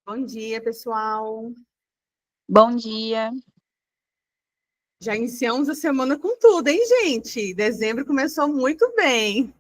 Bom dia, pessoal. Bom dia. Já iniciamos a semana com tudo, hein, gente? Dezembro começou muito bem.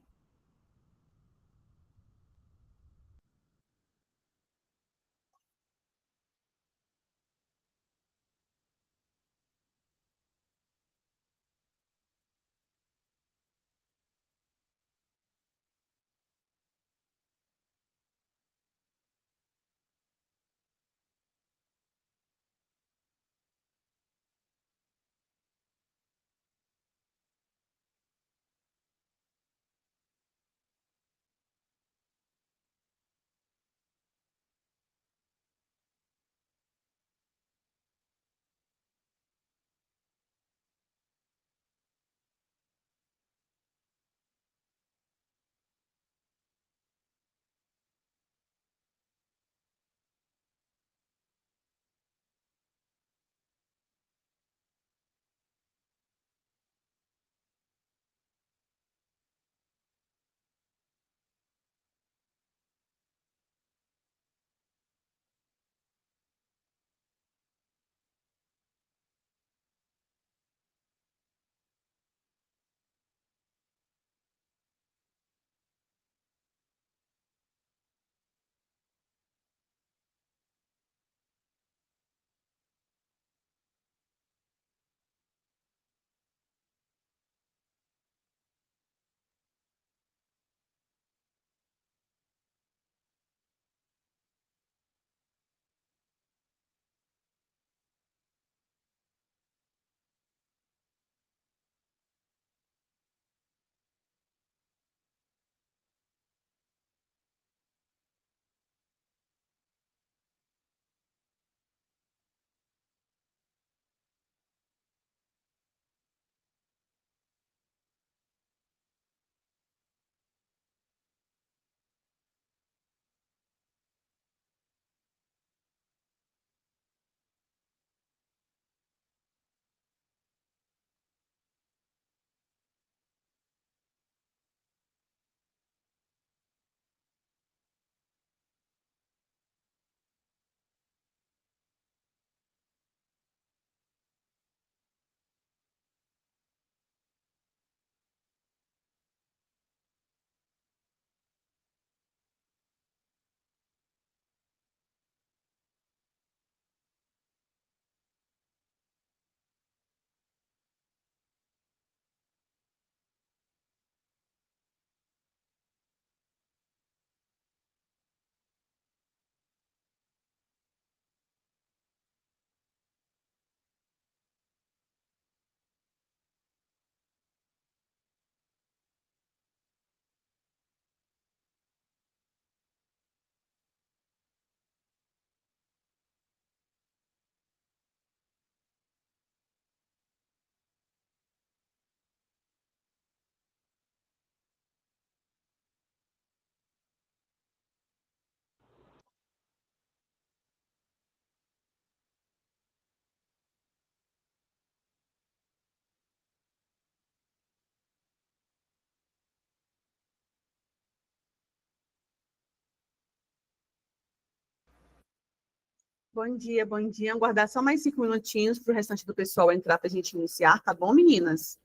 Bom dia, bom dia. Aguardar só mais 5 minutinhos para o restante do pessoal entrar para a gente iniciar, tá bom, meninas?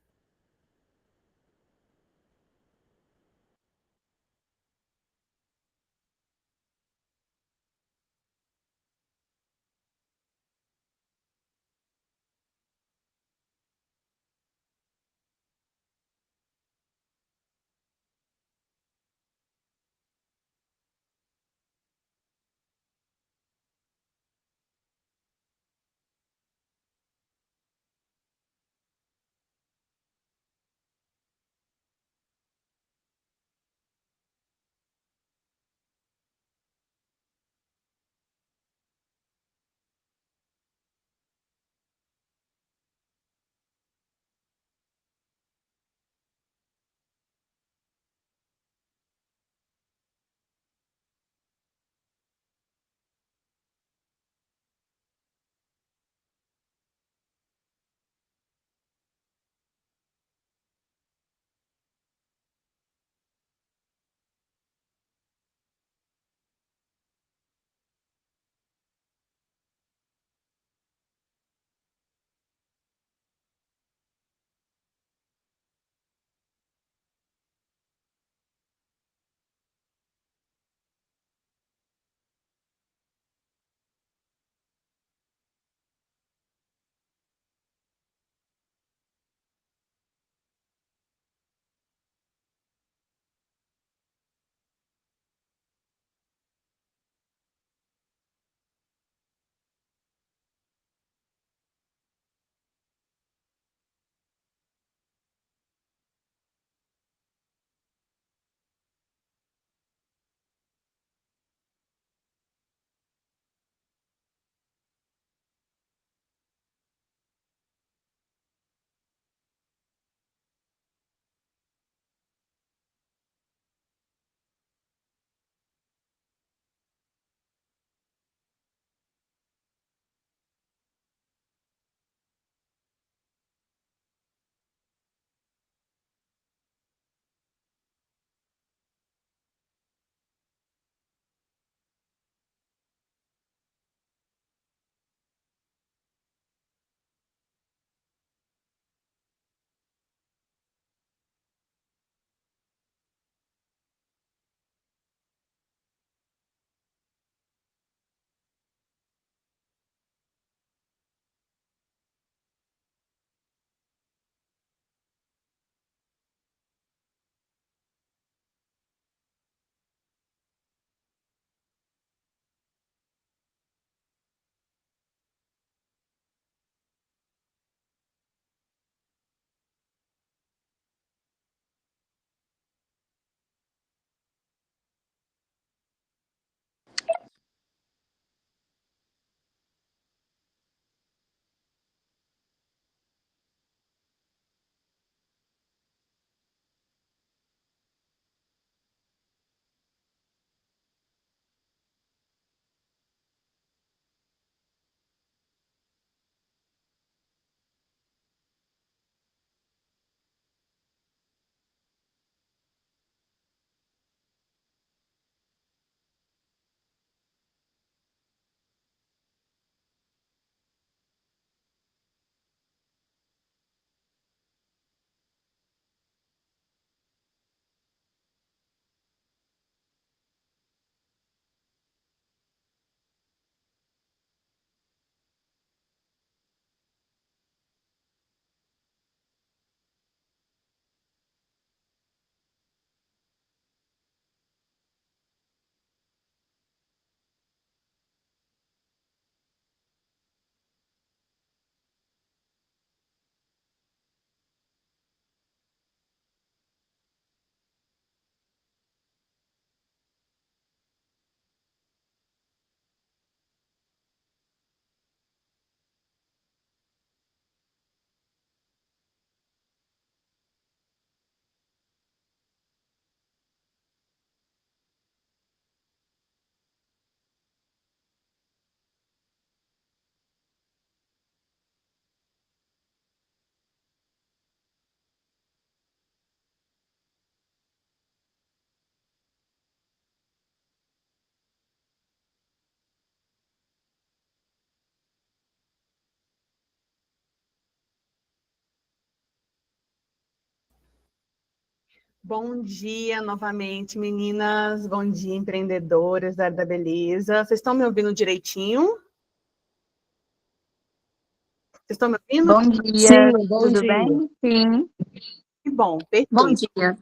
Bom dia novamente, meninas. Bom dia, empreendedoras da área da beleza. Vocês estão me ouvindo direitinho? Vocês estão me ouvindo? Bom Sim, dia, bom tudo dia. bem? Sim. Que bom, Bom perfeito. dia.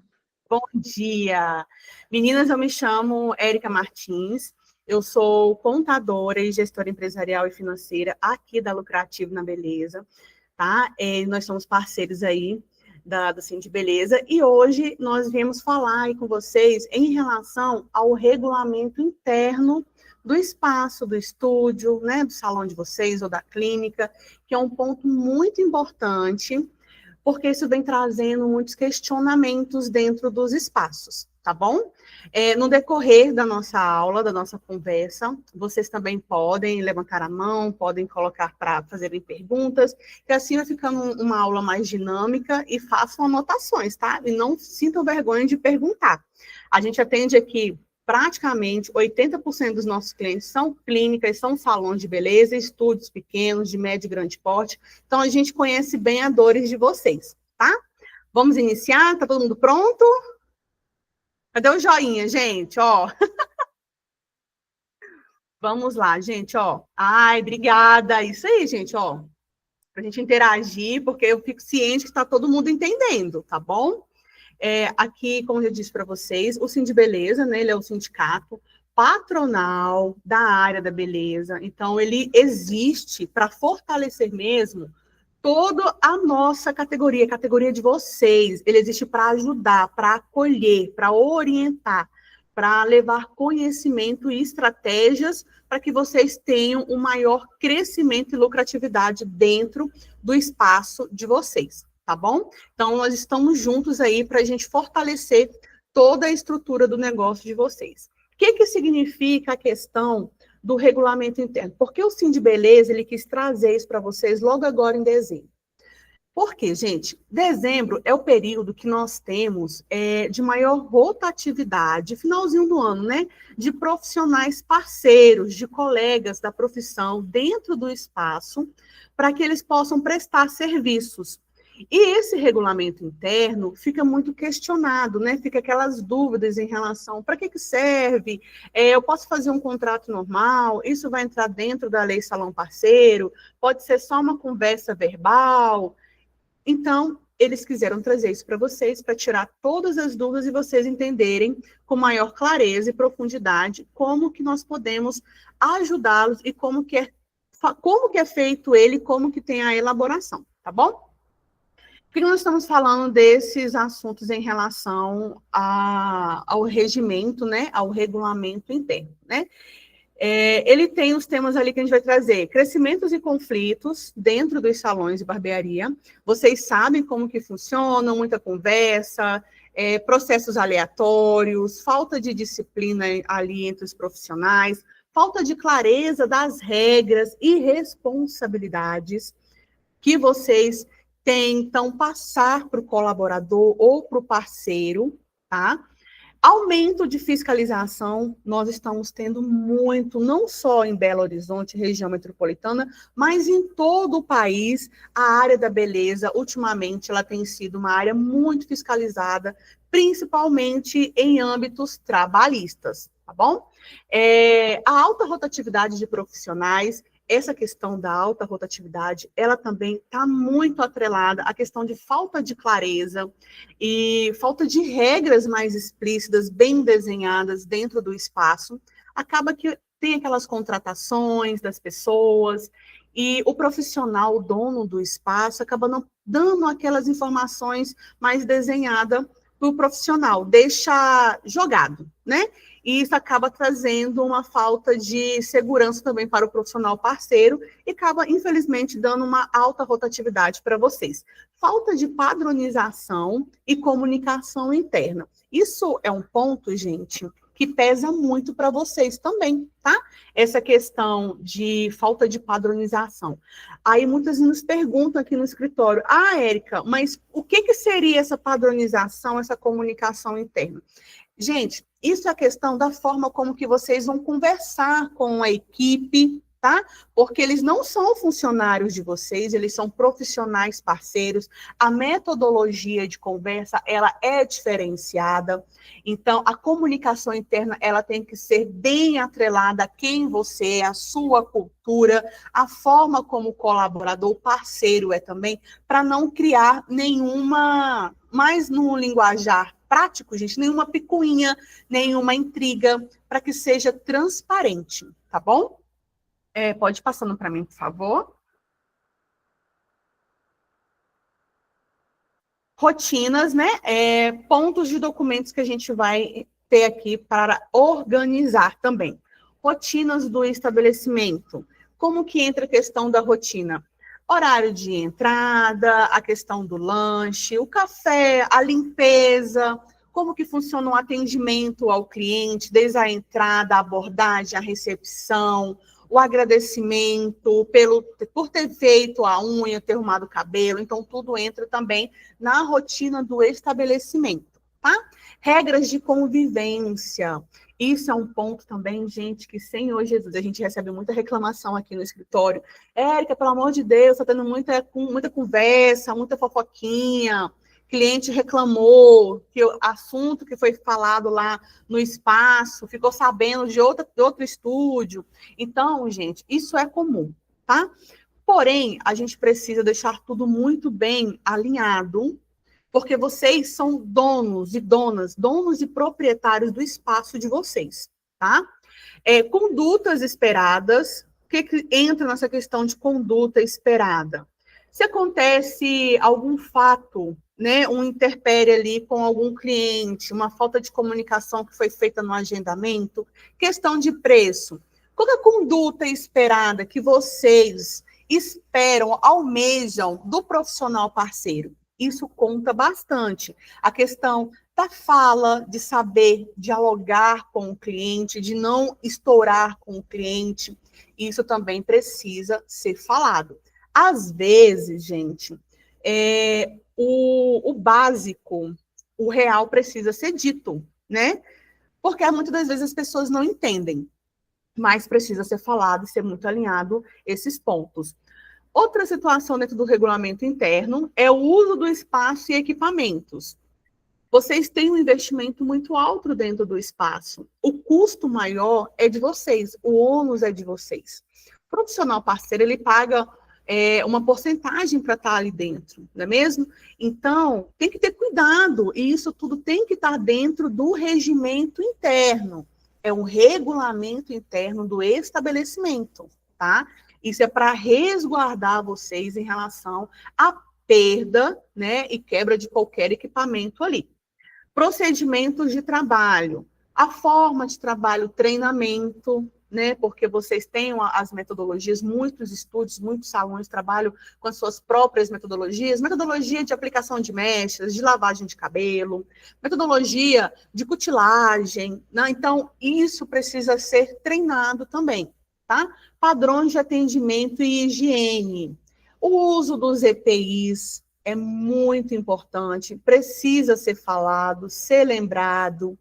Bom dia. Meninas, eu me chamo Érica Martins. Eu sou contadora e gestora empresarial e financeira aqui da Lucrativo na Beleza, tá? Nós somos parceiros aí do Cindy Beleza, e hoje nós viemos falar aí com vocês em relação ao regulamento interno do espaço, do estúdio, né, do salão de vocês ou da clínica, que é um ponto muito importante, porque isso vem trazendo muitos questionamentos dentro dos espaços, tá bom? No decorrer da nossa aula, da nossa conversa, vocês também podem levantar a mão, podem colocar para fazerem perguntas, que assim vai ficando uma aula mais dinâmica, e façam anotações, tá? E não sintam vergonha de perguntar. A gente atende aqui praticamente 80% dos nossos clientes são clínicas, são salões de beleza, estúdios pequenos, de médio e grande porte. Então, a gente conhece bem as dores de vocês, tá? Vamos iniciar? Tá todo mundo pronto? Cadê o joinha, gente? Ó. Vamos lá, gente, ó. Ai, obrigada. Isso aí, gente, ó. Pra gente interagir, porque eu fico ciente que está todo mundo entendendo, tá bom? Aqui, como eu disse para vocês, o Cindy Beleza, né, ele é o sindicato patronal da área da beleza. Então, ele existe para fortalecer mesmo toda a nossa categoria, a categoria de vocês. Ele existe para ajudar, para acolher, para orientar, para levar conhecimento e estratégias para que vocês tenham um maior crescimento e lucratividade dentro do espaço de vocês. Tá bom? Então, nós estamos juntos aí para a gente fortalecer toda a estrutura do negócio de vocês. O que significa a questão do regulamento interno? Porque o Cindy Beleza, ele quis trazer isso para vocês logo agora em dezembro. Por quê, gente? Dezembro é o período que nós temos de maior rotatividade, finalzinho do ano, né? De profissionais parceiros, de colegas da profissão dentro do espaço, para que eles possam prestar serviços. E esse regulamento interno fica muito questionado, né? Fica aquelas dúvidas em relação para que serve, eu posso fazer um contrato normal, isso vai entrar dentro da lei salão parceiro, pode ser só uma conversa verbal. Então, eles quiseram trazer isso para vocês, para tirar todas as dúvidas e vocês entenderem com maior clareza e profundidade como que nós podemos ajudá-los e como que é feito ele, como que tem a elaboração, tá bom? Por que nós estamos falando desses assuntos em relação ao regimento, né, ao regulamento interno, né? Ele tem os temas ali que a gente vai trazer: crescimentos e conflitos dentro dos salões de barbearia. Vocês sabem como que funcionam, muita conversa, processos aleatórios, falta de disciplina ali entre os profissionais, falta de clareza das regras e responsabilidades que vocês tentam passar para o colaborador ou para o parceiro, tá? Aumento de fiscalização, nós estamos tendo muito, não só em Belo Horizonte, região metropolitana, mas em todo o país. A área da beleza, ultimamente, ela tem sido uma área muito fiscalizada, principalmente em âmbitos trabalhistas, tá bom? A alta rotatividade de profissionais, essa questão da alta rotatividade, ela também está muito atrelada à questão de falta de clareza e falta de regras mais explícitas, bem desenhadas dentro do espaço. Acaba que tem aquelas contratações das pessoas e o profissional, o dono do espaço, acaba não dando aquelas informações mais desenhadas para o profissional, deixa jogado, né? E isso acaba trazendo uma falta de segurança também para o profissional parceiro e acaba, infelizmente, dando uma alta rotatividade para vocês. Falta de padronização e comunicação interna. Isso é um ponto, gente, que pesa muito para vocês também, tá? Essa questão de falta de padronização. Aí muitas nos perguntam aqui no escritório: Érica, mas o que seria essa padronização, essa comunicação interna? Gente, isso é a questão da forma como que vocês vão conversar com a equipe, tá? Porque eles não são funcionários de vocês, eles são profissionais parceiros. A metodologia de conversa, ela é diferenciada. Então, a comunicação interna, ela tem que ser bem atrelada a quem você é, a sua cultura, a forma como o colaborador, o parceiro é também, para não criar nenhuma, mais no linguajar prático, gente, nenhuma picuinha, nenhuma intriga, para que seja transparente, tá bom? Pode ir passando para mim, por favor. Rotinas, né? Pontos de documentos que a gente vai ter aqui para organizar também. Rotinas do estabelecimento. Como que entra a questão da rotina? Horário de entrada, a questão do lanche, o café, a limpeza, como que funciona o atendimento ao cliente, desde a entrada, a abordagem, a recepção, o agradecimento por ter feito a unha, ter arrumado o cabelo. Então, tudo entra também na rotina do estabelecimento, tá? Regras de convivência. Isso é um ponto também, gente, que, Senhor Jesus, a gente recebe muita reclamação aqui no escritório. Érica, pelo amor de Deus, está tendo muita conversa, muita fofoquinha. Cliente reclamou que o assunto que foi falado lá no espaço ficou sabendo de outro estúdio. Então, gente, isso é comum, tá? Porém, a gente precisa deixar tudo muito bem alinhado, porque vocês são donos e donas, donos e proprietários do espaço de vocês, tá? Condutas esperadas. O que entra nessa questão de conduta esperada? Se acontece algum fato, né, um interpério ali com algum cliente, uma falta de comunicação que foi feita no agendamento, questão de preço. Qual é a conduta esperada que vocês esperam, almejam do profissional parceiro? Isso conta bastante. A questão da fala, de saber dialogar com o cliente, de não estourar com o cliente, isso também precisa ser falado. Às vezes, gente, o básico, o real precisa ser dito, né? Porque muitas das vezes as pessoas não entendem, mas precisa ser falado e ser muito alinhado esses pontos. Outra situação dentro do regulamento interno é o uso do espaço e equipamentos. Vocês têm um investimento muito alto dentro do espaço. O custo maior é de vocês, o ônus é de vocês. O profissional parceiro, ele paga uma porcentagem para estar ali dentro, não é mesmo? Então, tem que ter cuidado, e isso tudo tem que estar dentro do regimento interno. É um regulamento interno do estabelecimento, tá? Isso é para resguardar vocês em relação à perda, né, e quebra de qualquer equipamento ali. Procedimentos de trabalho, a forma de trabalho, treinamento, né, porque vocês têm as metodologias, muitos estúdios, muitos salões trabalham com as suas próprias metodologias, metodologia de aplicação de mechas, de lavagem de cabelo, metodologia de cutilagem, né? Então, isso precisa ser treinado também, tá? Padrões de atendimento e higiene. O uso dos EPIs é muito importante, precisa ser falado, ser lembrado,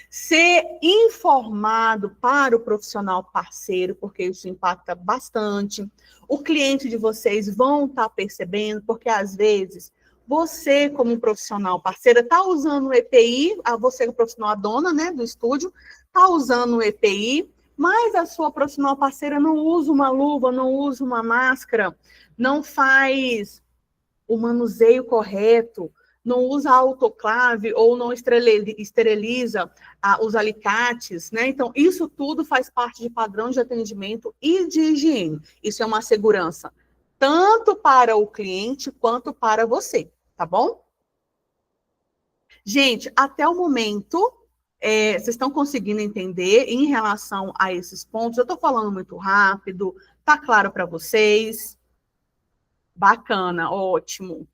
ser informado para o profissional parceiro, porque isso impacta bastante. O cliente de vocês vão estar percebendo, porque às vezes você, como profissional parceiro, está usando o EPI, você, o profissional, a dona, né, do estúdio, está usando o EPI, mas a sua profissional parceira não usa uma luva, não usa uma máscara, não faz o manuseio correto, não usa autoclave ou não esteriliza os alicates, né? Então, isso tudo faz parte de padrão de atendimento e de higiene. Isso é uma segurança tanto para o cliente quanto para você, tá bom? Gente, até o momento, vocês estão conseguindo entender em relação a esses pontos? Eu estou falando muito rápido, tá claro para vocês? Bacana, ótimo.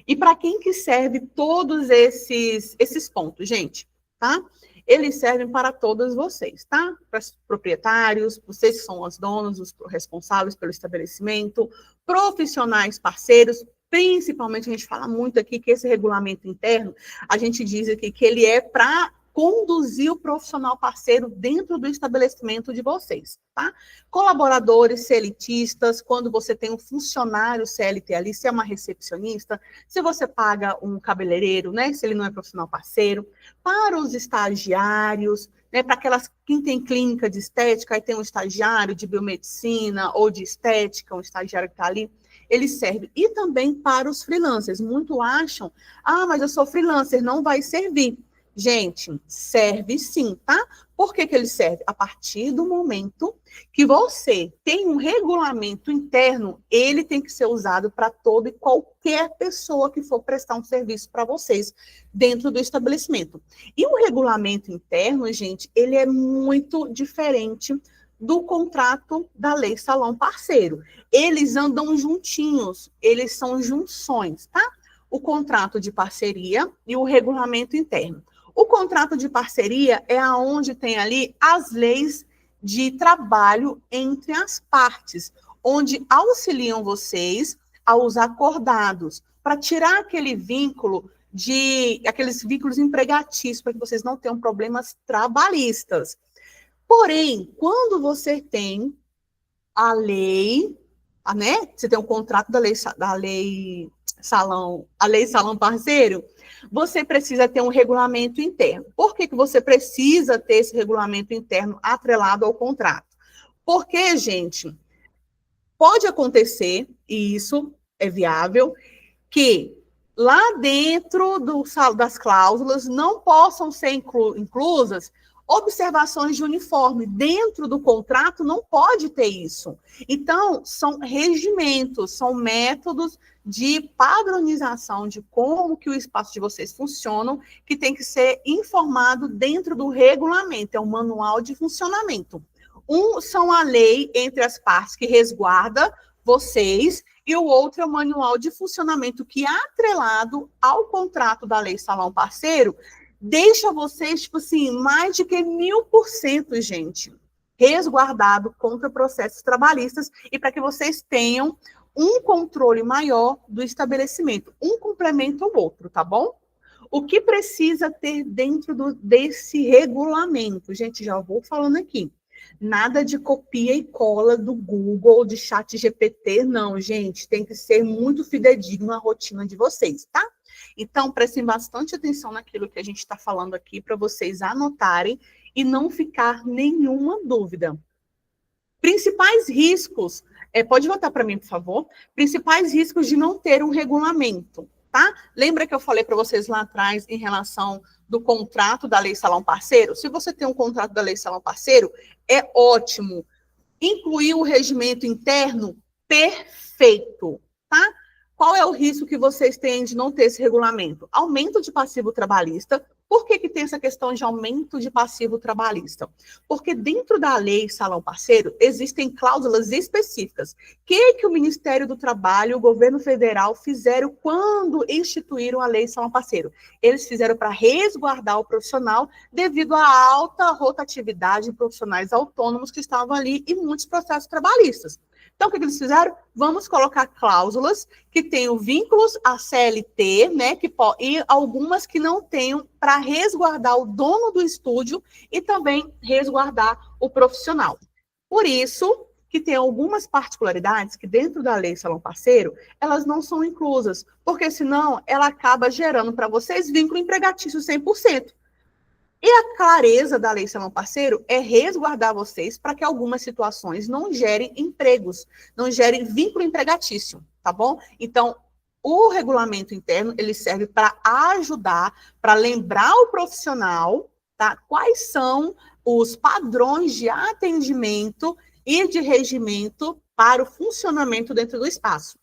E para quem que serve todos esses pontos, gente, tá? Eles servem para todos vocês, tá? Para os proprietários, vocês que são os donos, os responsáveis pelo estabelecimento, profissionais parceiros, principalmente a gente fala muito aqui que esse regulamento interno, a gente diz aqui que ele é para conduzir o profissional parceiro dentro do estabelecimento de vocês, tá? Colaboradores CLTistas, quando você tem um funcionário CLT ali, se é uma recepcionista, se você paga um cabeleireiro, né, se ele não é profissional parceiro, para os estagiários, né, para aquelas quem tem clínica de estética, aí tem um estagiário de biomedicina ou de estética, um estagiário que está ali, ele serve. E também para os freelancers. Muitos acham, mas eu sou freelancer, não vai servir. Gente, serve sim, tá? Por que que ele serve? A partir do momento que você tem um regulamento interno, ele tem que ser usado para toda e qualquer pessoa que for prestar um serviço para vocês dentro do estabelecimento. E o regulamento interno, gente, ele é muito diferente do contrato da Lei Salão Parceiro. Eles andam juntinhos, eles são junções, tá? O contrato de parceria e o regulamento interno. O contrato de parceria é aonde tem ali as leis de trabalho entre as partes, onde auxiliam vocês aos acordados, para tirar aquele vínculo aqueles vínculos empregatícios, para que vocês não tenham problemas trabalhistas. Porém, quando você tem a lei, né? Você tem um contrato da lei Salão Parceiro, você precisa ter um regulamento interno. Por que que você precisa ter esse regulamento interno atrelado ao contrato? Porque, gente, pode acontecer, e isso é viável, que lá dentro das cláusulas não possam ser inclusas observações de uniforme. Dentro do contrato não pode ter isso. Então, são regimentos, são métodos de padronização de como que o espaço de vocês funcionam, que tem que ser informado dentro do regulamento, é um manual de funcionamento. São a lei entre as partes que resguarda vocês, e o outro é o manual de funcionamento que, atrelado ao contrato da Lei Salão Parceiro, deixa vocês, tipo assim, mais de que 1000%, gente, resguardado contra processos trabalhistas e para que vocês tenham um controle maior do estabelecimento. Um complementa o outro, tá bom? O que precisa ter dentro desse regulamento? Gente, já vou falando aqui. Nada de copia e cola do Google, de ChatGPT, não, gente. Tem que ser muito fidedigno à rotina de vocês, tá? Então, prestem bastante atenção naquilo que a gente está falando aqui, para vocês anotarem e não ficar nenhuma dúvida. Principais riscos, pode voltar para mim, por favor? Principais riscos de não ter um regulamento, tá? Lembra que eu falei para vocês lá atrás em relação do contrato da Lei Salão Parceiro? Se você tem um contrato da Lei Salão Parceiro, é ótimo. Incluir o regimento interno, perfeito, tá? Qual é o risco que vocês têm de não ter esse regulamento? Aumento de passivo trabalhista. Por que tem essa questão de aumento de passivo trabalhista? Porque dentro da Lei Salão Parceiro existem cláusulas específicas. O que o Ministério do Trabalho e o governo federal fizeram quando instituíram a Lei Salão Parceiro? Eles fizeram para resguardar o profissional devido à alta rotatividade de profissionais autônomos que estavam ali e muitos processos trabalhistas. Então, o que eles fizeram? Vamos colocar cláusulas que tenham vínculos à CLT, né? E algumas que não tenham, para resguardar o dono do estúdio e também resguardar o profissional. Por isso que tem algumas particularidades que dentro da Lei Salão Parceiro, elas não são inclusas, porque senão ela acaba gerando para vocês vínculo empregatício 100%. E a clareza da Lei Salão Parceiro é resguardar vocês para que algumas situações não gerem empregos, não gerem vínculo empregatício, tá bom? Então, o regulamento interno, ele serve para ajudar, para lembrar o profissional, tá? Quais são os padrões de atendimento e de regimento para o funcionamento dentro do espaço.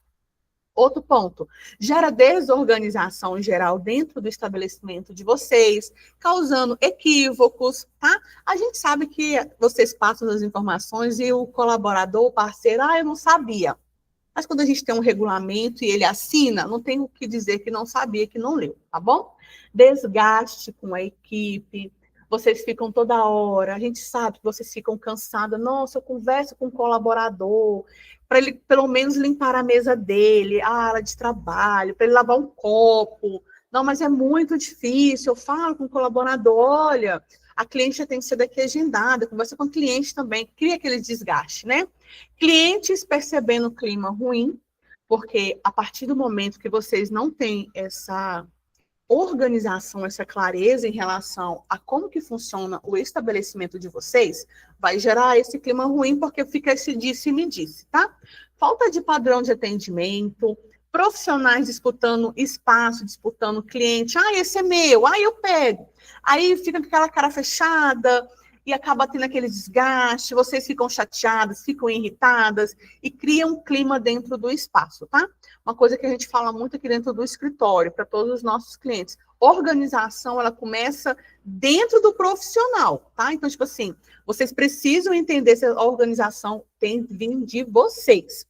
Outro ponto, gera desorganização geral dentro do estabelecimento de vocês, causando equívocos, tá? A gente sabe que vocês passam as informações e o colaborador, o parceiro, eu não sabia. Mas quando a gente tem um regulamento e ele assina, não tem o que dizer que não sabia, que não leu, tá bom? Desgaste com a equipe, vocês ficam toda hora, a gente sabe que vocês ficam cansados. Nossa, eu converso com o colaborador, para ele pelo menos limpar a mesa dele, a área de trabalho, para ele lavar um copo, Não, mas é muito difícil. Eu falo com o colaborador, olha, a cliente já tem que ser daqui agendada, conversa com o cliente também, cria aquele desgaste, né? Clientes percebendo o clima ruim, porque a partir do momento que vocês não têm essa organização, essa clareza em relação a como que funciona o estabelecimento de vocês, vai gerar esse clima ruim, porque fica esse disse e me disse, tá? Falta de padrão de atendimento, profissionais disputando espaço, disputando cliente, esse é meu, eu pego. Aí fica com aquela cara fechada e acaba tendo aquele desgaste, vocês ficam chateadas, ficam irritadas e cria um clima dentro do espaço, tá? Uma coisa que a gente fala muito aqui dentro do escritório, para todos os nossos clientes, organização, ela começa dentro do profissional, tá? Então, tipo assim, vocês precisam entender se a organização tem vindo de vocês.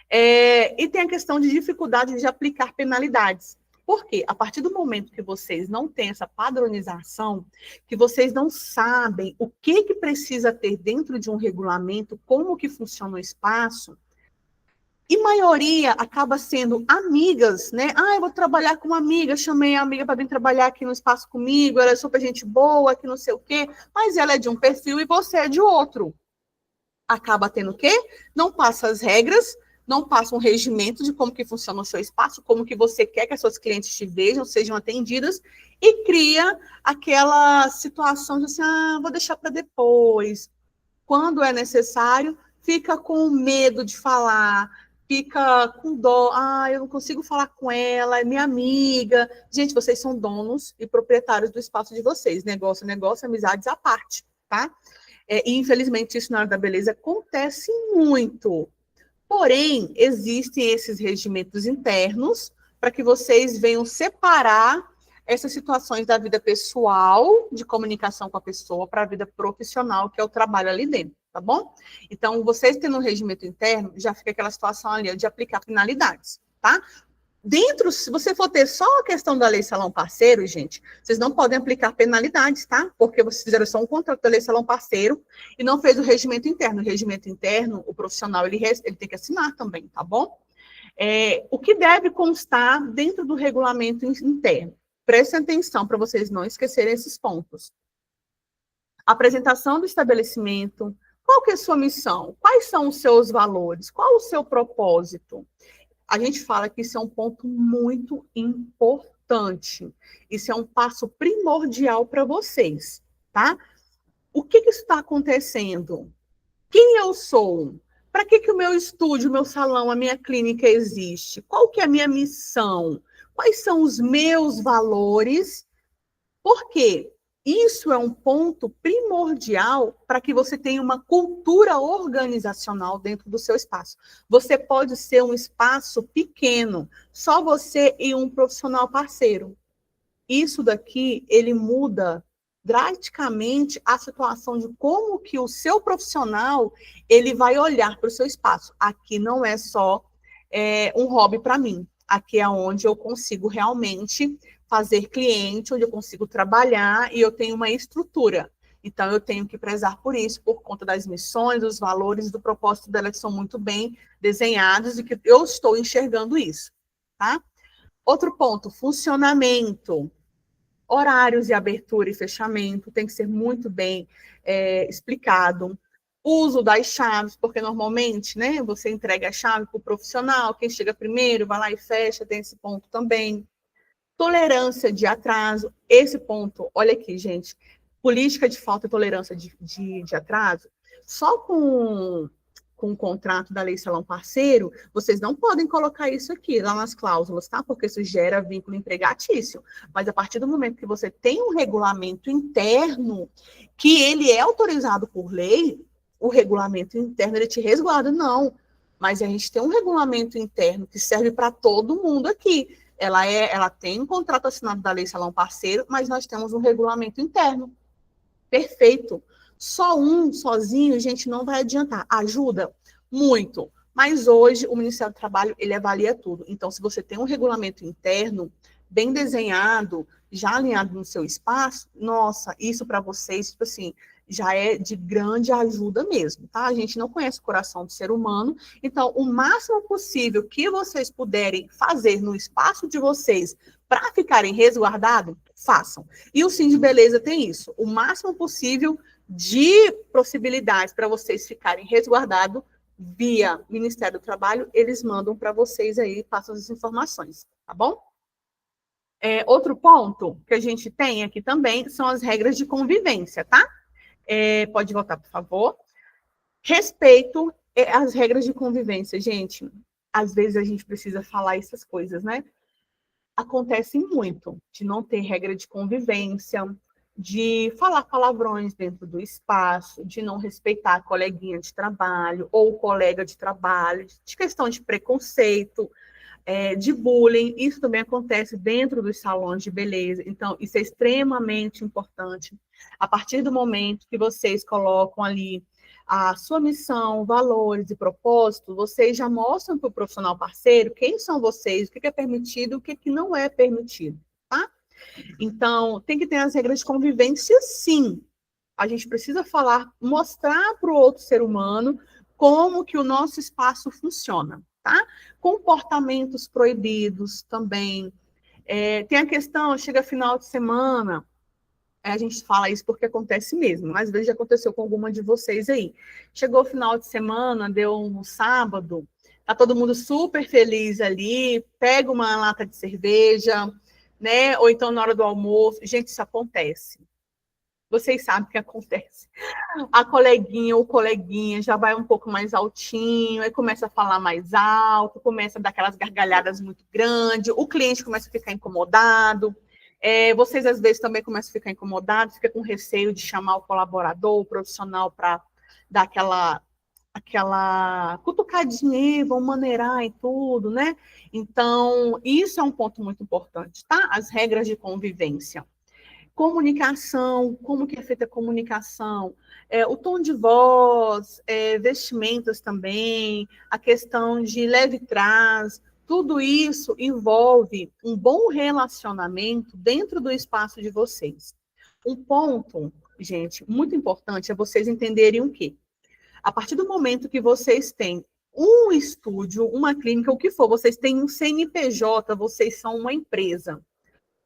E tem a questão de dificuldade de aplicar penalidades. Por quê? A partir do momento que vocês não têm essa padronização, que vocês não sabem o que precisa ter dentro de um regulamento, como que funciona o espaço, e maioria acaba sendo amigas, né? Eu vou trabalhar com uma amiga, chamei a amiga para vir trabalhar aqui no espaço comigo, ela é super gente boa, que não sei o quê, mas ela é de um perfil e você é de outro. Acaba tendo o quê? Não passa as regras, não passa um regimento de como que funciona o seu espaço, como que você quer que as suas clientes te vejam, sejam atendidas, e cria aquela situação de assim, vou deixar para depois. Quando é necessário, fica com medo de falar, fica com dó, eu não consigo falar com ela, é minha amiga. Gente, vocês são donos e proprietários do espaço de vocês, negócio, amizades à parte, tá? E infelizmente isso na área da beleza acontece muito. Porém, existem esses regimentos internos para que vocês venham separar essas situações da vida pessoal, de comunicação com a pessoa, para a vida profissional, que é o trabalho ali dentro, tá bom? Então, vocês tendo um regimento interno, já fica aquela situação ali de aplicar penalidades, tá? Dentro, se você for ter só a questão da lei salão parceiro, gente, vocês não podem aplicar penalidades, tá? Porque vocês fizeram só um contrato da lei salão parceiro e não fez o regimento interno. O regimento interno, o profissional, ele tem que assinar também, tá bom? O que deve constar dentro do regulamento interno? Prestem atenção para vocês não esquecerem esses pontos. Apresentação do estabelecimento, qual que é a sua missão? Quais são os seus valores? Qual o seu propósito? A gente fala que isso é um ponto muito importante. Isso é um passo primordial para vocês, tá? O que está acontecendo? Quem eu sou? Para que o meu estúdio, o meu salão, a minha clínica existe? Qual que é a minha missão? Quais são os meus valores? Por quê? Isso é um ponto primordial para que você tenha uma cultura organizacional dentro do seu espaço. Você pode ser um espaço pequeno, só você e um profissional parceiro. Isso daqui, ele muda drasticamente a situação de como que o seu profissional, ele vai olhar para o seu espaço. Aqui não é só um hobby para mim. Aqui é onde eu consigo realmente fazer cliente, onde eu consigo trabalhar e eu tenho uma estrutura. Então, eu tenho que prezar por isso, por conta das missões, dos valores, do propósito dela, que são muito bem desenhados e que eu estou enxergando isso, tá? Outro ponto, funcionamento. Horários de abertura e fechamento tem que ser muito bem explicado. Uso das chaves, porque normalmente, né, você entrega a chave para o profissional, quem chega primeiro vai lá e fecha, tem esse ponto também. Tolerância de atraso, esse ponto, olha aqui, gente, política de falta e tolerância de atraso, só com o contrato da lei salão parceiro, vocês não podem colocar isso aqui, lá nas cláusulas, tá? Porque isso gera vínculo empregatício. Mas a partir do momento que você tem um regulamento interno, que ele é autorizado por lei, o regulamento interno, ele te resguarda, não. Mas a gente tem um regulamento interno que serve para todo mundo aqui. Ela tem um contrato assinado da lei salão parceiro, mas nós temos um regulamento interno. Perfeito. Só um sozinho, gente, não vai adiantar. Ajuda muito. Mas hoje o Ministério do Trabalho, ele avalia tudo. Então, se você tem um regulamento interno bem desenhado, já alinhado no seu espaço, nossa, isso para vocês, tipo assim, já é de grande ajuda mesmo, tá? A gente não conhece o coração do ser humano, então o máximo possível que vocês puderem fazer no espaço de vocês para ficarem resguardados, façam. E o Sim de Beleza tem isso, o máximo possível de possibilidades para vocês ficarem resguardados via Ministério do Trabalho, eles mandam para vocês aí, passam as informações, tá bom? Outro ponto que a gente tem aqui também são as regras de convivência, tá? Pode voltar, por favor. Respeito às regras de convivência, gente. Às vezes a gente precisa falar essas coisas, né? Acontece muito de não ter regra de convivência, de falar palavrões dentro do espaço, de não respeitar a coleguinha de trabalho ou o colega de trabalho, de questão de preconceito, de bullying. Isso também acontece dentro dos salões de beleza. Então, isso é extremamente importante. A partir do momento que vocês colocam ali a sua missão, valores e propósito, vocês já mostram para o profissional parceiro quem são vocês, o que é permitido e o que não é permitido, tá? Então, tem que ter as regras de convivência, sim. A gente precisa falar, mostrar para o outro ser humano como que o nosso espaço funciona, tá? Comportamentos proibidos também. Tem a questão, chega final de semana, a gente fala isso porque acontece mesmo, mas às vezes já aconteceu com alguma de vocês aí. Chegou o final de semana, deu um sábado, tá todo mundo super feliz ali, pega uma lata de cerveja, né? Ou então na hora do almoço. Gente, isso acontece. Vocês sabem o que acontece. A coleguinha ou coleguinha já vai um pouco mais altinho, aí começa a falar mais alto, começa a dar aquelas gargalhadas muito grandes, o cliente começa a ficar incomodado. Vocês, às vezes, também começam a ficar incomodados, fica com receio de chamar o colaborador, o profissional, para dar aquela cutucadinha, vão maneirar e tudo, né? Então, isso é um ponto muito importante, tá? As regras de convivência. Comunicação, como que é feita a comunicação, o tom de voz, vestimentas também, a questão de leve trás, tudo isso envolve um bom relacionamento dentro do espaço de vocês. Um ponto, gente, muito importante é vocês entenderem o quê? A partir do momento que vocês têm um estúdio, uma clínica, o que for, vocês têm um CNPJ, vocês são uma empresa.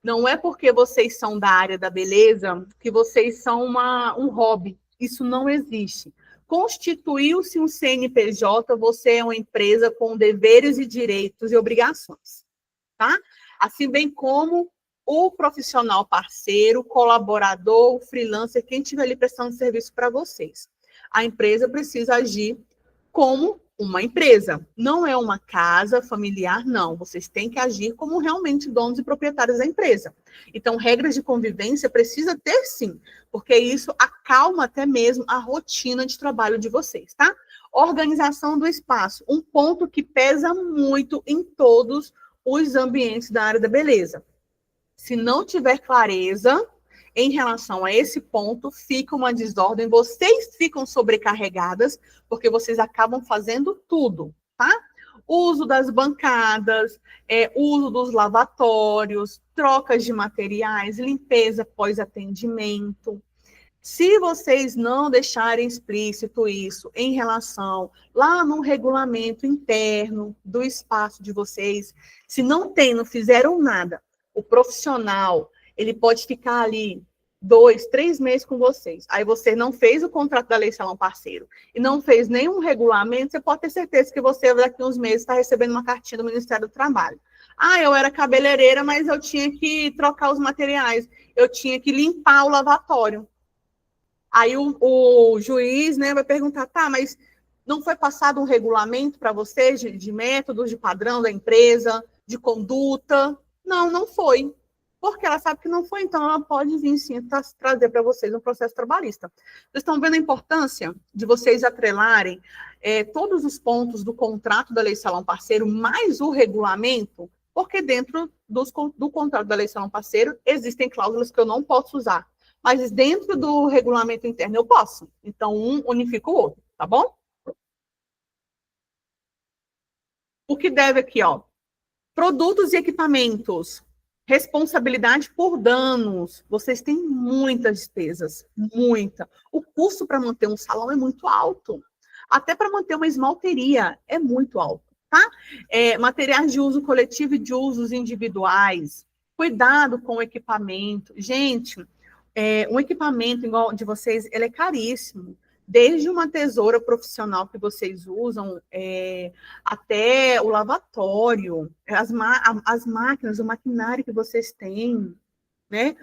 Não é porque vocês são da área da beleza que vocês são um hobby. Isso não existe. Constituiu-se um CNPJ, você é uma empresa com deveres e direitos e obrigações, tá? Assim bem como o profissional parceiro, colaborador, o freelancer, quem estiver ali prestando serviço para vocês. A empresa precisa agir como uma empresa, não é uma casa familiar, não. Vocês têm que agir como realmente donos e proprietários da empresa. Então, regras de convivência precisa ter, sim, porque isso acalma até mesmo a rotina de trabalho de vocês, tá? Organização do espaço, um ponto que pesa muito em todos os ambientes da área da beleza. Se não tiver clareza em relação a esse ponto, fica uma desordem, vocês ficam sobrecarregadas, porque vocês acabam fazendo tudo, tá? Uso das bancadas, uso dos lavatórios, trocas de materiais, limpeza pós-atendimento. Se vocês não deixarem explícito isso em relação lá no regulamento interno do espaço de vocês, se não fizeram nada, o profissional ele pode ficar ali 2, 3 meses com vocês. Aí você não fez o contrato da Lei Salão Parceiro e não fez nenhum regulamento, você pode ter certeza que você, daqui a uns meses, está recebendo uma cartinha do Ministério do Trabalho. Eu era cabeleireira, mas eu tinha que trocar os materiais, eu tinha que limpar o lavatório. Aí o juiz, né, vai perguntar, tá, mas não foi passado um regulamento para vocês de métodos, de padrão da empresa, de conduta? Não, não foi. Porque ela sabe que não foi, então ela pode vir sim trazer para vocês um processo trabalhista. Vocês estão vendo a importância de vocês atrelarem todos os pontos do contrato da Lei Salão Parceiro, mais o regulamento, porque dentro do contrato da Lei Salão Parceiro existem cláusulas que eu não posso usar, mas dentro do regulamento interno eu posso. Então, um unifica o outro, tá bom? O que deve aqui, ó, produtos e equipamentos. Responsabilidade por danos. Vocês têm muitas despesas, muita. O custo para manter um salão é muito alto. Até para manter uma esmalteria é muito alto, tá? Materiais de uso coletivo e de usos individuais. Cuidado com o equipamento. Gente, um equipamento igual de vocês, ele é caríssimo. Desde uma tesoura profissional que vocês usam, até o lavatório, as máquinas, o maquinário que vocês têm, né?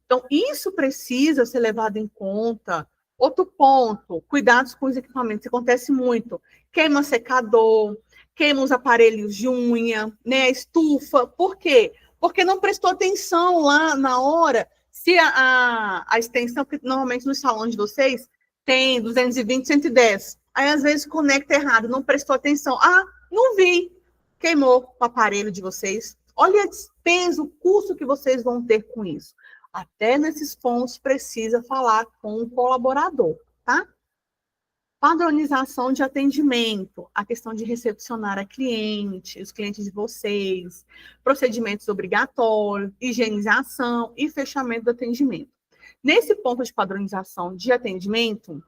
Então, isso precisa ser levado em conta. Outro ponto, cuidados com os equipamentos. Isso acontece muito. Queima secador, queima os aparelhos de unha, né? Estufa. Por quê? Porque não prestou atenção lá na hora. Se a extensão, porque normalmente no salão de vocês tem 220, 110. Aí, às vezes, conecta errado, não prestou atenção. Ah, não vi. Queimou o aparelho de vocês. Olha a despesa, o custo que vocês vão ter com isso. Até nesses pontos precisa falar com o colaborador, tá? Padronização de atendimento, a questão de recepcionar a cliente, os clientes de vocês, procedimentos obrigatórios, higienização e fechamento do atendimento. Nesse ponto de padronização de atendimento,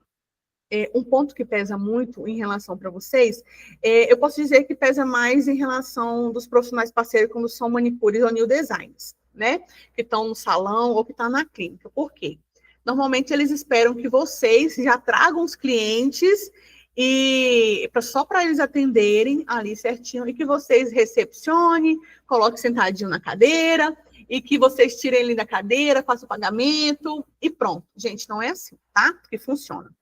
um ponto que pesa muito em relação para vocês, eu posso dizer que pesa mais em relação dos profissionais parceiros quando são manicures ou new designs, né? Que estão no salão ou que estão na clínica. Por quê? Normalmente eles esperam que vocês já tragam os clientes só para eles atenderem ali certinho e que vocês recepcionem, coloquem sentadinho na cadeira e que vocês tirem ele da cadeira, façam o pagamento e pronto. Gente, não é assim, tá? Que funciona.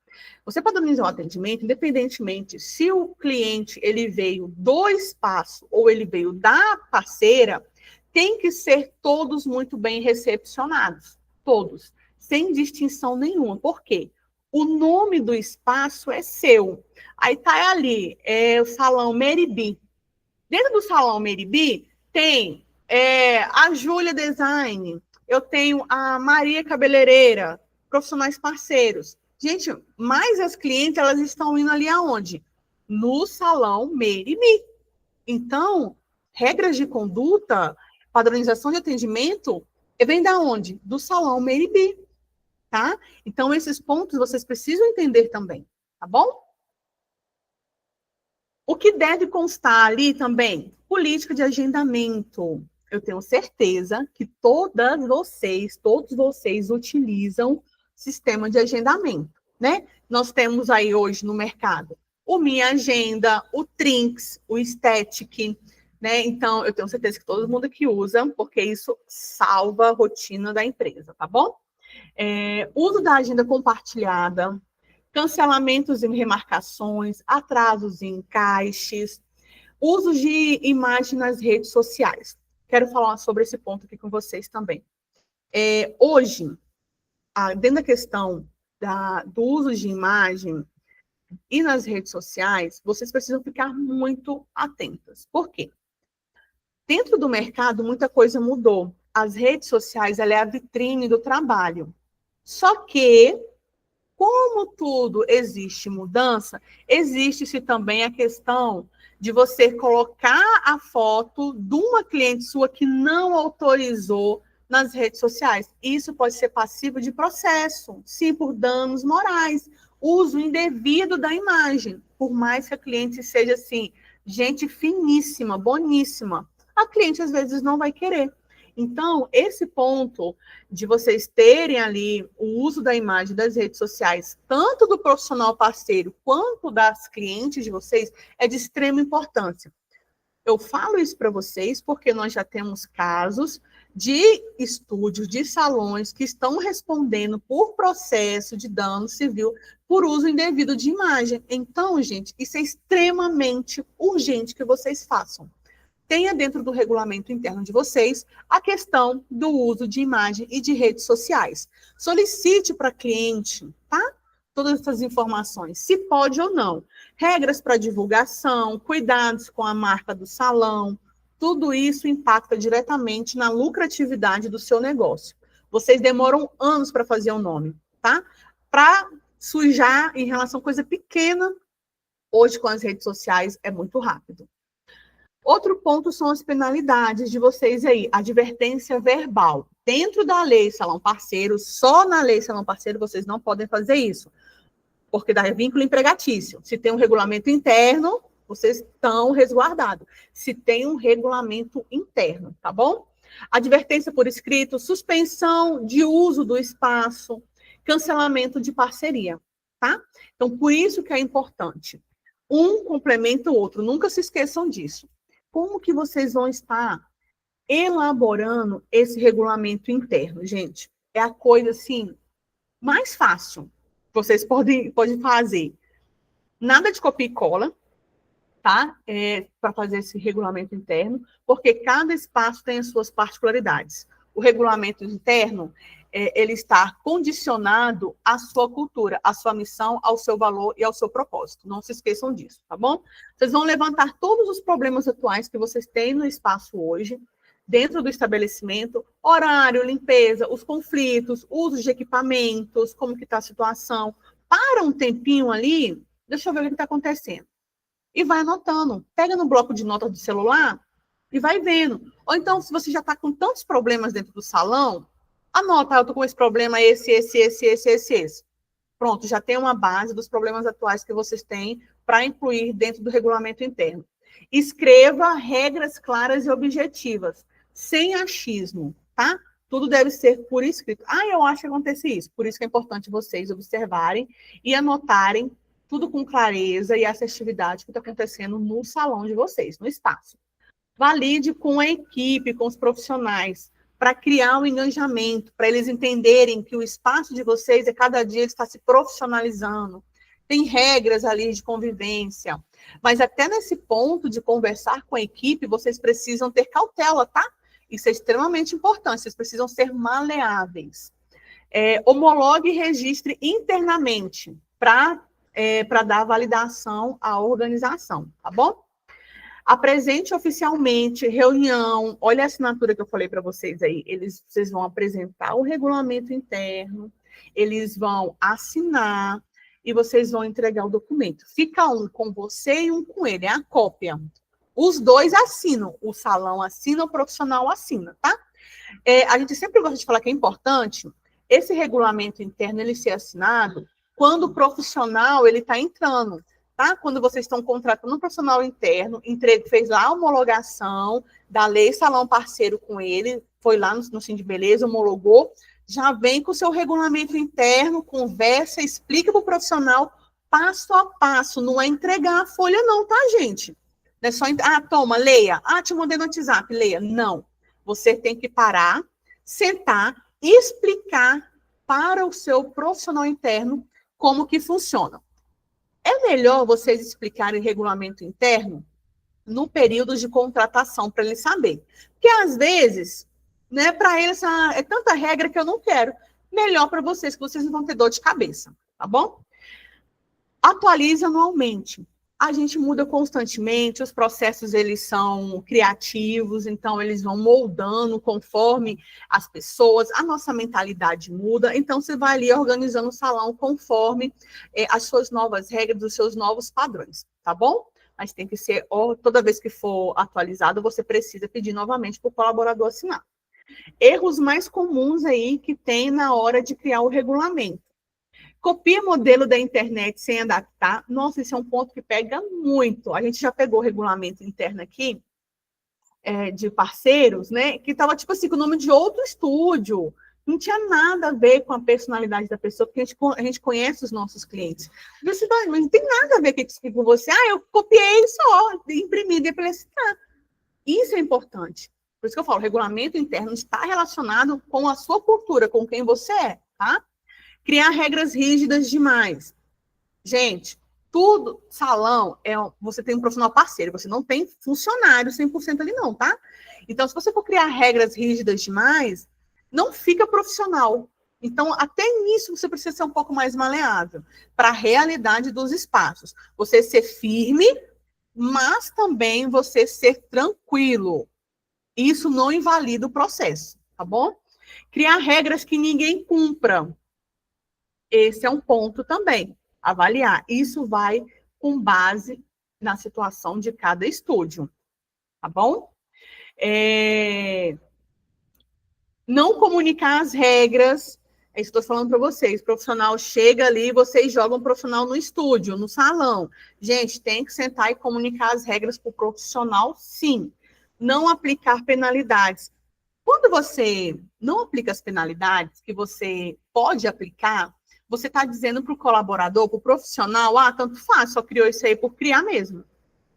Você padronizar o atendimento, independentemente se o cliente ele veio do espaço ou ele veio da parceira, tem que ser todos muito bem recepcionados, todos, sem distinção nenhuma. Por quê? O nome do espaço é seu. Aí tá ali, o salão Meribi. Dentro do salão Meribi tem a Júlia Design, eu tenho a Maria Cabeleireira, profissionais parceiros. Gente, mas as clientes, elas estão indo ali aonde? No salão Meribi. Então, regras de conduta, padronização de atendimento, vem da onde? Do salão Meribi, tá? Então, esses pontos vocês precisam entender também, tá bom? O que deve constar ali também? Política de agendamento. Eu tenho certeza que todos vocês utilizam sistema de agendamento, né? Nós temos aí hoje no mercado o Minha Agenda, o Trinks, o Static, né? Então, eu tenho certeza que todo mundo que usa, porque isso salva a rotina da empresa, tá bom? Uso da agenda compartilhada, cancelamentos e remarcações, atrasos e encaixes, uso de imagem nas redes sociais. Quero falar sobre esse ponto aqui com vocês também. Hoje, dentro da questão do uso de imagem e nas redes sociais, vocês precisam ficar muito atentas. Por quê? Dentro do mercado, muita coisa mudou. As redes sociais, ela é a vitrine do trabalho. Só que, como tudo existe mudança, existe-se também a questão de você colocar a foto de uma cliente sua que não autorizou nas redes sociais. Isso pode ser passivo de processo, sim, por danos morais, uso indevido da imagem, por mais que a cliente seja, assim, gente finíssima, boníssima, a cliente às vezes não vai querer. Então, esse ponto de vocês terem ali o uso da imagem das redes sociais, tanto do profissional parceiro quanto das clientes de vocês, é de extrema importância. Eu falo isso para vocês porque nós já temos casos de estúdios, de salões que estão respondendo por processo de dano civil por uso indevido de imagem. Então, gente, isso é extremamente urgente que vocês façam. Tenha dentro do regulamento interno de vocês a questão do uso de imagem e de redes sociais. Solicite para cliente, tá? Todas essas informações, se pode ou não. Regras para divulgação, cuidados com a marca do salão, tudo isso impacta diretamente na lucratividade do seu negócio. Vocês demoram anos para fazer um nome, tá? Para sujar em relação a coisa pequena, hoje com as redes sociais é muito rápido. Outro ponto são as penalidades de vocês aí, advertência verbal. Dentro da lei salão parceiro, só na lei salão parceiro vocês não podem fazer isso, porque dá vínculo empregatício. Se tem um regulamento interno, vocês estão resguardados. Se tem um regulamento interno, tá bom? Advertência por escrito, suspensão de uso do espaço, cancelamento de parceria, tá? Então, por isso que é importante. Um complementa o outro, nunca se esqueçam disso. Como que vocês vão estar elaborando esse regulamento interno, gente? É a coisa, assim, mais fácil que vocês podem fazer. Nada de copia e cola, tá? Para fazer esse regulamento interno, porque cada espaço tem as suas particularidades. O regulamento interno, ele está condicionado à sua cultura, à sua missão, ao seu valor e ao seu propósito. Não se esqueçam disso, tá bom? Vocês vão levantar todos os problemas atuais que vocês têm no espaço hoje, dentro do estabelecimento, horário, limpeza, os conflitos, uso de equipamentos, como que está a situação. Para um tempinho ali, deixa eu ver o que está acontecendo. E vai anotando. Pega no bloco de notas do celular e vai vendo. Ou então, se você já está com tantos problemas dentro do salão, anota, eu estou com esse problema, esse. Pronto, já tem uma base dos problemas atuais que vocês têm para incluir dentro do regulamento interno. Escreva regras claras e objetivas, sem achismo, tá? Tudo deve ser por escrito. Eu acho que acontece isso. Por isso que é importante vocês observarem e anotarem tudo com clareza e assertividade que está acontecendo no salão de vocês, no espaço. Valide com a equipe, com os profissionais, para criar um engajamento, para eles entenderem que o espaço de vocês, cada dia, está se profissionalizando. Tem regras ali de convivência. Mas até nesse ponto de conversar com a equipe, vocês precisam ter cautela, tá? Isso é extremamente importante, vocês precisam ser maleáveis. Homologue e registre internamente para dar validação à organização, tá bom? Apresente oficialmente, reunião, olha a assinatura que eu falei para vocês aí, vocês vão apresentar o regulamento interno, eles vão assinar e vocês vão entregar o documento. Fica um com você e um com ele, é a cópia. Os dois assinam, o salão assina, o profissional assina, tá? A gente sempre gosta de falar que é importante esse regulamento interno ele ser assinado quando o profissional ele está entrando, tá? Quando vocês estão contratando um profissional interno, fez lá a homologação da lei salão parceiro com ele, foi lá no Sim de Beleza, homologou, já vem com o seu regulamento interno, conversa, explica para o profissional passo a passo, não é entregar a folha não, tá, gente? Não é só, toma, leia, te mandei no WhatsApp, leia. Não, você tem que parar, sentar e explicar para o seu profissional interno como que funciona. É melhor vocês explicarem regulamento interno no período de contratação, para ele saber. Porque, às vezes, né, para eles, é tanta regra que eu não quero. Melhor para vocês, que vocês não vão ter dor de cabeça, tá bom? Atualize anualmente. A gente muda constantemente, os processos, eles são criativos, então eles vão moldando conforme as pessoas, a nossa mentalidade muda, então você vai ali organizando o salão conforme as suas novas regras, os seus novos padrões, tá bom? Mas tem que ser, toda vez que for atualizado, você precisa pedir novamente para o colaborador assinar. Erros mais comuns aí que tem na hora de criar o regulamento. Copia modelo da internet sem adaptar. Nossa, esse é um ponto que pega muito. A gente já pegou o regulamento interno aqui, de parceiros, né? Que estava, tipo assim, com o nome de outro estúdio. Não tinha nada a ver com a personalidade da pessoa, porque a gente conhece os nossos clientes. Mas não tem nada a ver com você. Eu copiei só, imprimi, dei para assinar. Isso é importante. Por isso que eu falo, o regulamento interno está relacionado com a sua cultura, com quem você é, tá? Criar regras rígidas demais. Gente, tudo, salão, você tem um profissional parceiro, você não tem funcionário 100% ali não, tá? Então, se você for criar regras rígidas demais, não fica profissional. Então, até nisso você precisa ser um pouco mais maleável para a realidade dos espaços. Você ser firme, mas também você ser tranquilo. Isso não invalida o processo, tá bom? Criar regras que ninguém cumpra. Esse é um ponto também, avaliar. Isso vai com base na situação de cada estúdio, tá bom? Não comunicar as regras, é isso que eu estou falando para vocês. O profissional chega ali, vocês jogam o profissional no estúdio, no salão. Gente, tem que sentar e comunicar as regras para o profissional, sim. Não aplicar penalidades. Quando você não aplica as penalidades que você pode aplicar, você está dizendo para o colaborador, para o profissional, tanto faz, só criou isso aí por criar mesmo,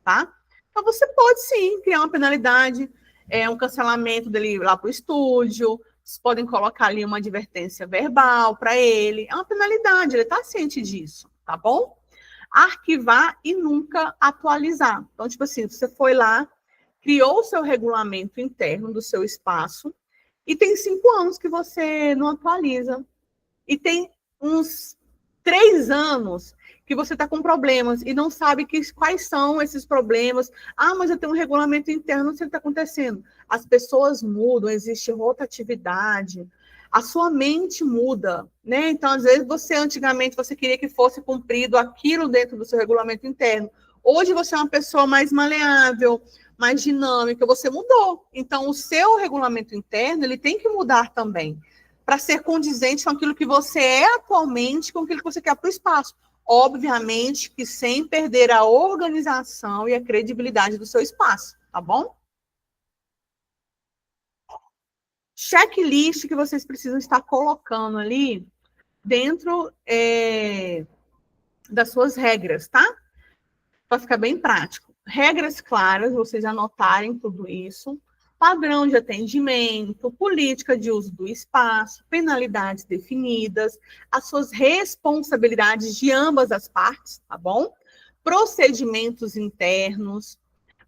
tá? Então, você pode sim criar uma penalidade, um cancelamento dele lá para o estúdio, vocês podem colocar ali uma advertência verbal para ele, é uma penalidade, ele está ciente disso, tá bom? Arquivar e nunca atualizar. Então, tipo assim, você foi lá, criou o seu regulamento interno do seu espaço e tem 5 anos que você não atualiza. E tem uns 3 anos que você está com problemas e não sabe quais são esses problemas. Mas eu tenho um regulamento interno, não sei o que está acontecendo. As pessoas mudam, existe rotatividade, a sua mente muda, né? Então, às vezes, antigamente, você queria que fosse cumprido aquilo dentro do seu regulamento interno. Hoje, você é uma pessoa mais maleável, mais dinâmica, você mudou. Então, o seu regulamento interno, ele tem que mudar também, para ser condizente com aquilo que você é atualmente, com aquilo que você quer para o espaço. Obviamente que sem perder a organização e a credibilidade do seu espaço, tá bom? Checklist que vocês precisam estar colocando ali dentro das suas regras, tá? Para ficar bem prático. Regras claras, vocês anotarem tudo isso. Padrão de atendimento, política de uso do espaço, penalidades definidas, as suas responsabilidades de ambas as partes, tá bom? Procedimentos internos,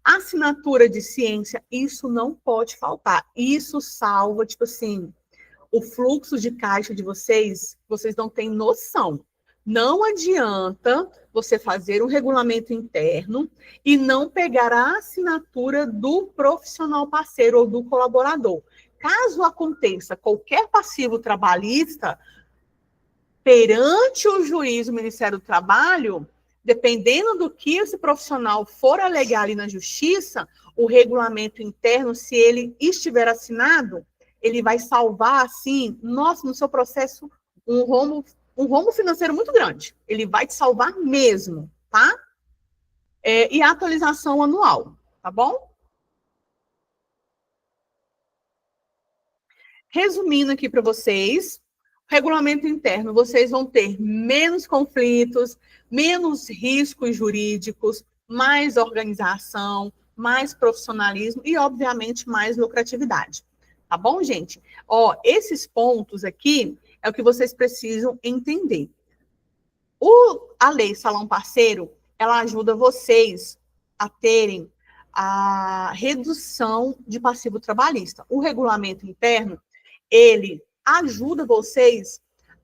assinatura de ciência, isso não pode faltar. Isso salva, tipo assim, o fluxo de caixa de vocês não têm noção. Não adianta você fazer um regulamento interno e não pegar a assinatura do profissional parceiro ou do colaborador. Caso aconteça qualquer passivo trabalhista, perante o juiz do Ministério do Trabalho, dependendo do que esse profissional for alegar ali na justiça, o regulamento interno, se ele estiver assinado, ele vai salvar, assim, no seu processo, um rombo financeiro muito grande. Ele vai te salvar mesmo, tá? E a atualização anual, tá bom? Resumindo aqui para vocês, regulamento interno, vocês vão ter menos conflitos, menos riscos jurídicos, mais organização, mais profissionalismo e, obviamente, mais lucratividade. Tá bom, gente? Esses pontos aqui é o que vocês precisam entender. A lei Salão Parceiro, ela ajuda vocês a terem a redução de passivo trabalhista. O regulamento interno, ele ajuda vocês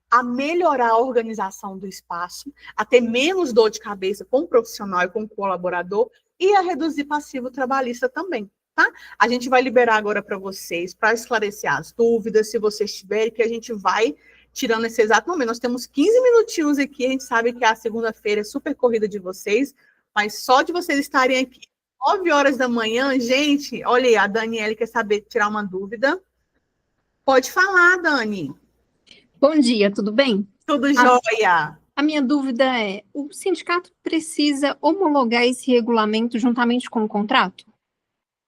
a melhorar a organização do espaço, a ter menos dor de cabeça com o profissional e com o colaborador e a reduzir passivo trabalhista também, tá? A gente vai liberar agora para vocês, para esclarecer as dúvidas, se vocês tiverem, que a gente vai tirando esse exato momento. Nós temos 15 minutinhos aqui, a gente sabe que a segunda-feira é super corrida de vocês, mas só de vocês estarem aqui 9 horas da manhã, gente, olha aí, a Daniele quer saber, tirar uma dúvida. Pode falar, Dani. Bom dia, tudo bem? Tudo jóia. A minha dúvida é, o sindicato precisa homologar esse regulamento juntamente com o contrato?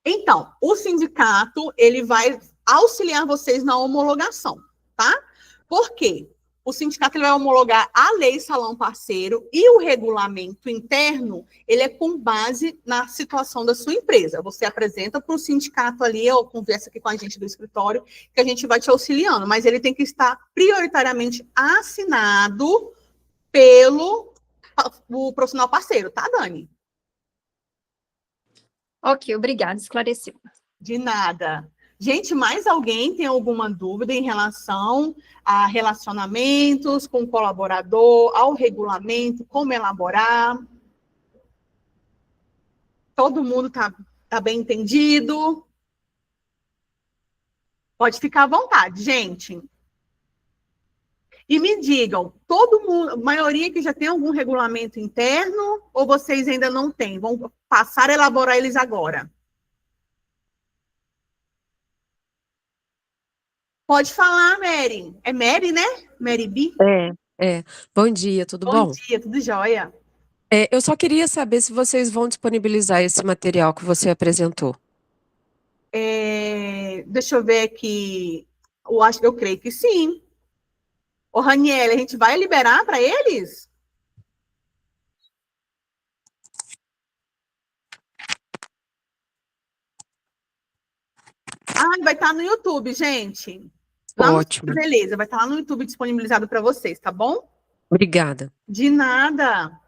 Então, o sindicato, ele vai auxiliar vocês na homologação, tá? Por quê? O sindicato ele vai homologar a lei Salão Parceiro e o regulamento interno, ele é com base na situação da sua empresa. Você apresenta para o sindicato ali, ou conversa aqui com a gente do escritório, que a gente vai te auxiliando, mas ele tem que estar prioritariamente assinado pelo o profissional parceiro, tá, Dani? Ok, obrigada, esclareceu. De nada. Gente, mais alguém tem alguma dúvida em relação a relacionamentos com o colaborador, ao regulamento, como elaborar? Todo mundo tá bem entendido? Pode ficar à vontade, gente. E me digam, todo mundo, a maioria que já tem algum regulamento interno, ou vocês ainda não têm? Vão passar a elaborar eles agora? Pode falar, Mary. É Mary, né? Mary B? Bom dia, tudo bom? Bom dia, tudo jóia. Eu só queria saber se vocês vão disponibilizar esse material que você apresentou. Deixa eu ver aqui. Eu creio que sim. Ô, Raniele, a gente vai liberar para eles? Vai estar no YouTube, gente. Ótimo. Beleza, vai estar lá no YouTube disponibilizado para vocês, tá bom? Obrigada. De nada.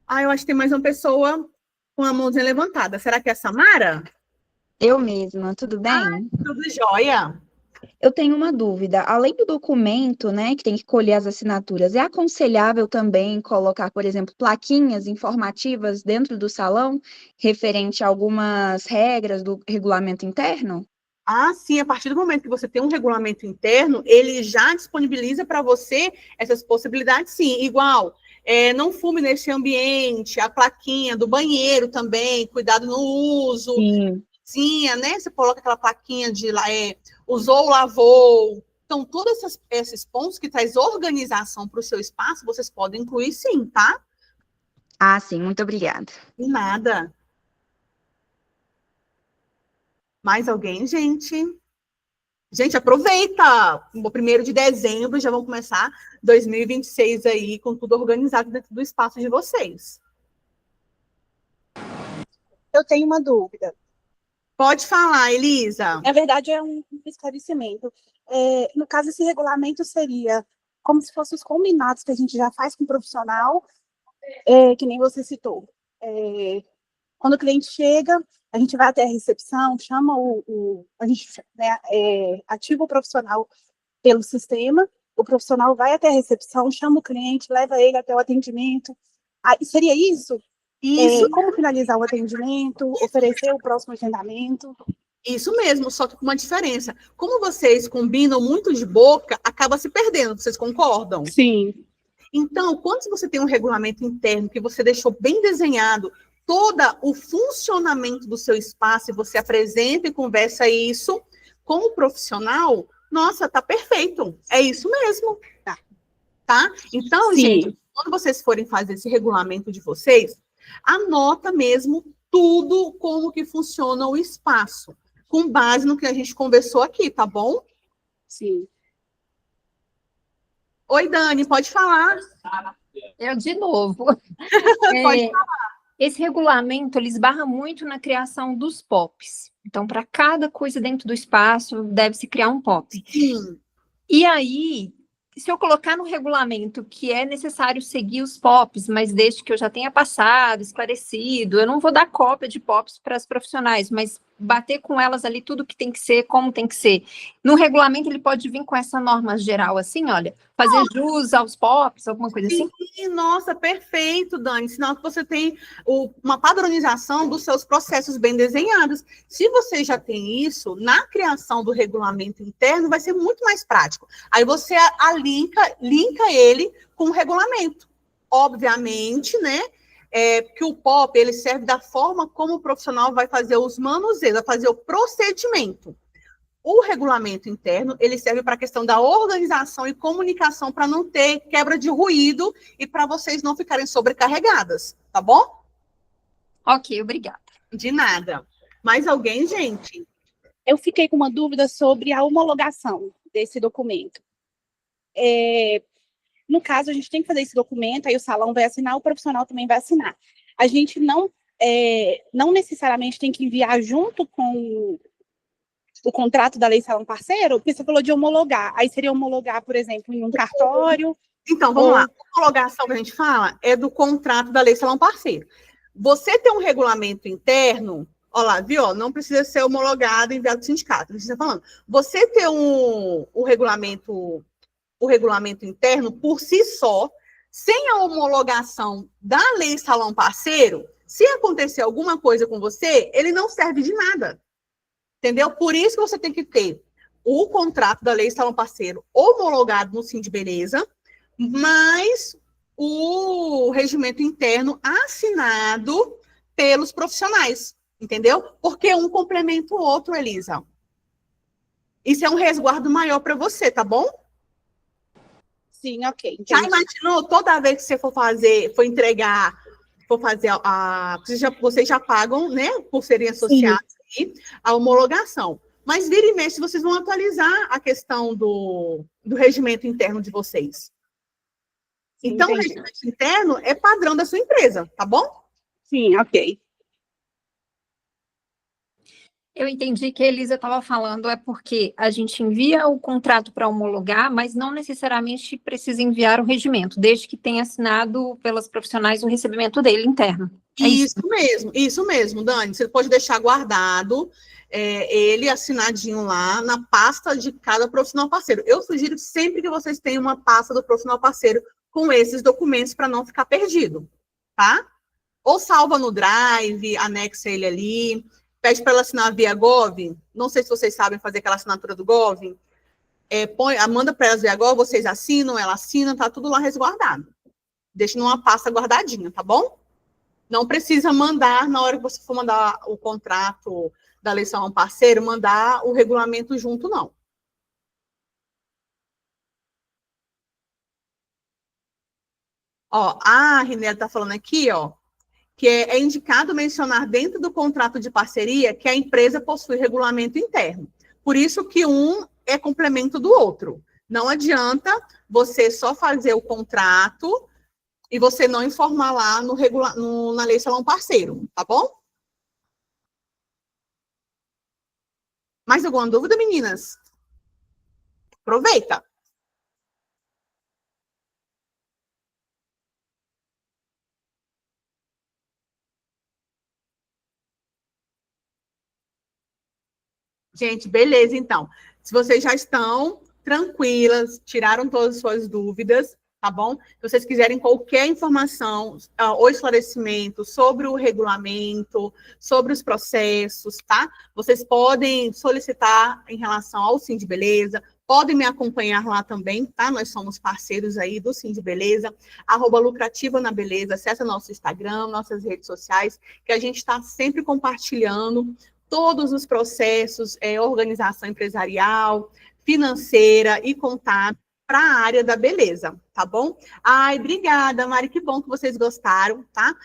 Eu acho que tem mais uma pessoa com a mãozinha levantada. Será que é a Samara? Eu mesma, tudo bem? Tudo jóia. Eu tenho uma dúvida. Além do documento, né, que tem que colher as assinaturas, é aconselhável também colocar, por exemplo, plaquinhas informativas dentro do salão, referente a algumas regras do regulamento interno? Sim, a partir do momento que você tem um regulamento interno, ele já disponibiliza para você essas possibilidades, sim. Igual, não fume nesse ambiente, a plaquinha do banheiro também, cuidado no uso. Sim. Né? Você coloca aquela plaquinha de usou, lavou. Então, todos esses pontos que traz organização para o seu espaço, vocês podem incluir sim, tá? Sim, muito obrigada. De nada. Mais alguém, gente? Gente, aproveita! O 1º de dezembro já vão começar 2026 aí, com tudo organizado dentro do espaço de vocês. Eu tenho uma dúvida. Pode falar, Elisa. Na verdade, é um esclarecimento. No caso, esse regulamento seria como se fossem os combinados que a gente já faz com o profissional, que nem você citou. Quando o cliente chega, a gente vai até a recepção, chama a gente, né, ativa o profissional pelo sistema, o profissional vai até a recepção, chama o cliente, leva ele até o atendimento. Seria isso? Isso. Como finalizar o atendimento, oferecer o próximo agendamento? Isso mesmo, só que com uma diferença. Como vocês combinam muito de boca, acaba se perdendo, vocês concordam? Sim. Então, quando você tem um regulamento interno que você deixou bem desenhado, todo o funcionamento do seu espaço, e você apresenta e conversa isso com o profissional, nossa, tá perfeito. É isso mesmo. Tá? Então, Sim. gente, quando vocês forem fazer esse regulamento de vocês, anota mesmo tudo como que funciona o espaço, com base no que a gente conversou aqui, tá bom? Sim. Oi, Dani, pode falar. Eu de novo. Pode falar. Esse regulamento, ele esbarra muito na criação dos POPs. Então, para cada coisa dentro do espaço, deve-se criar um POP. Sim. E aí, se eu colocar no regulamento que é necessário seguir os POPs, mas desde que eu já tenha passado, esclarecido, eu não vou dar cópia de POPs para as profissionais, mas bater com elas ali tudo que tem que ser, como tem que ser. No regulamento, ele pode vir com essa norma geral, assim, olha, fazer jus aos POPs, alguma coisa assim? Sim, nossa, perfeito, Dani. Sinal que você tem uma padronização dos seus processos bem desenhados. Se você já tem isso, na criação do regulamento interno, vai ser muito mais prático. Aí você linka ele com o regulamento. Obviamente, né? Que o POP, ele serve da forma como o profissional vai fazer os manuseios, vai fazer o procedimento. O regulamento interno, ele serve para a questão da organização e comunicação, para não ter quebra de ruído e para vocês não ficarem sobrecarregadas, tá bom? Ok, obrigada. De nada. Mais alguém, gente? Eu fiquei com uma dúvida sobre a homologação desse documento. No caso, a gente tem que fazer esse documento, aí o salão vai assinar, o profissional também vai assinar. A gente não necessariamente tem que enviar junto com o contrato da Lei Salão Parceiro, porque você falou de homologar. Aí seria homologar, por exemplo, em um cartório. Então, vamos lá. A homologação que a gente fala é do contrato da Lei Salão Parceiro. Você tem um regulamento interno, ó lá, viu? Não precisa ser homologado e enviado do sindicato. A gente está falando. Você ter o regulamento interno por si só, sem a homologação da Lei Salão Parceiro, se acontecer alguma coisa com você, ele não serve de nada. Entendeu? Por isso que você tem que ter o contrato da Lei Salão Parceiro homologado no Sindbeleza, mais o regimento interno assinado pelos profissionais, entendeu? Porque um complementa o outro, Elisa. Isso é um resguardo maior para você, tá bom? Sim, ok. Entendi. Já imaginou, toda vez que você for fazer vocês já pagam, né, por serem associados, aí a homologação. Mas vira e mexe, vocês vão atualizar a questão do regimento interno de vocês. Então, o regimento interno é padrão da sua empresa, tá bom? Sim, ok. Eu entendi que a Elisa estava falando porque a gente envia o contrato para homologar, mas não necessariamente precisa enviar o regimento, desde que tenha assinado pelas profissionais o recebimento dele interno. É Isso mesmo, Dani. Você pode deixar guardado ele assinadinho lá na pasta de cada profissional parceiro. Eu sugiro sempre que vocês tenham uma pasta do profissional parceiro com esses documentos para não ficar perdido, tá? Ou salva no Drive, anexa ele ali, pede para ela assinar via Gov. Não sei se vocês sabem fazer aquela assinatura do Gov. Manda para elas via Gov, vocês assinam, ela assina, tá tudo lá resguardado. Deixa numa pasta guardadinha, tá bom? Não precisa mandar, na hora que você for mandar o contrato da eleição a um parceiro, mandar o regulamento junto, não. Ó, a Rinella está falando aqui, ó, que é indicado mencionar dentro do contrato de parceria que a empresa possui regulamento interno. Por isso que um é complemento do outro. Não adianta você só fazer o contrato e você não informar lá na lei salão parceiro, tá bom? Mais alguma dúvida, meninas? Aproveita. Gente, beleza, então. Se vocês já estão tranquilas, tiraram todas as suas dúvidas, tá bom? Se vocês quiserem qualquer informação ou esclarecimento sobre o regulamento, sobre os processos, tá? Vocês podem solicitar em relação ao Sim de Beleza, podem me acompanhar lá também, tá? Nós somos parceiros aí do Sim de Beleza, @Lucrativa na Beleza, acessa nosso Instagram, nossas redes sociais, que a gente está sempre compartilhando todos os processos, organização empresarial, financeira e contábil para a área da beleza, tá bom? Ai, obrigada, Mari, que bom que vocês gostaram, tá?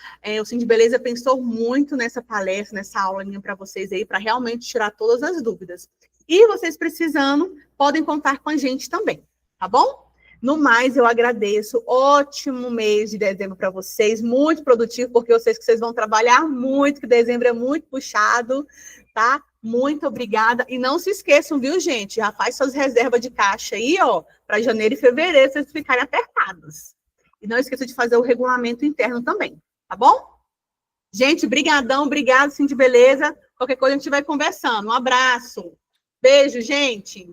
O Sim de Beleza pensou muito nessa palestra, nessa aulinha para vocês aí, para realmente tirar todas as dúvidas. E vocês precisando, podem contar com a gente também, tá bom? No mais, eu agradeço. Ótimo mês de dezembro para vocês, muito produtivo, porque eu sei que vocês vão trabalhar muito, que dezembro é muito puxado, tá? Muito obrigada. E não se esqueçam, viu, gente? Já faz suas reservas de caixa aí, ó, para janeiro e fevereiro, vocês ficarem apertados. E não esqueça de fazer o regulamento interno também, tá bom? Gente, brigadão, obrigado, Sim de Beleza. Qualquer coisa a gente vai conversando. Um abraço. Beijo, gente.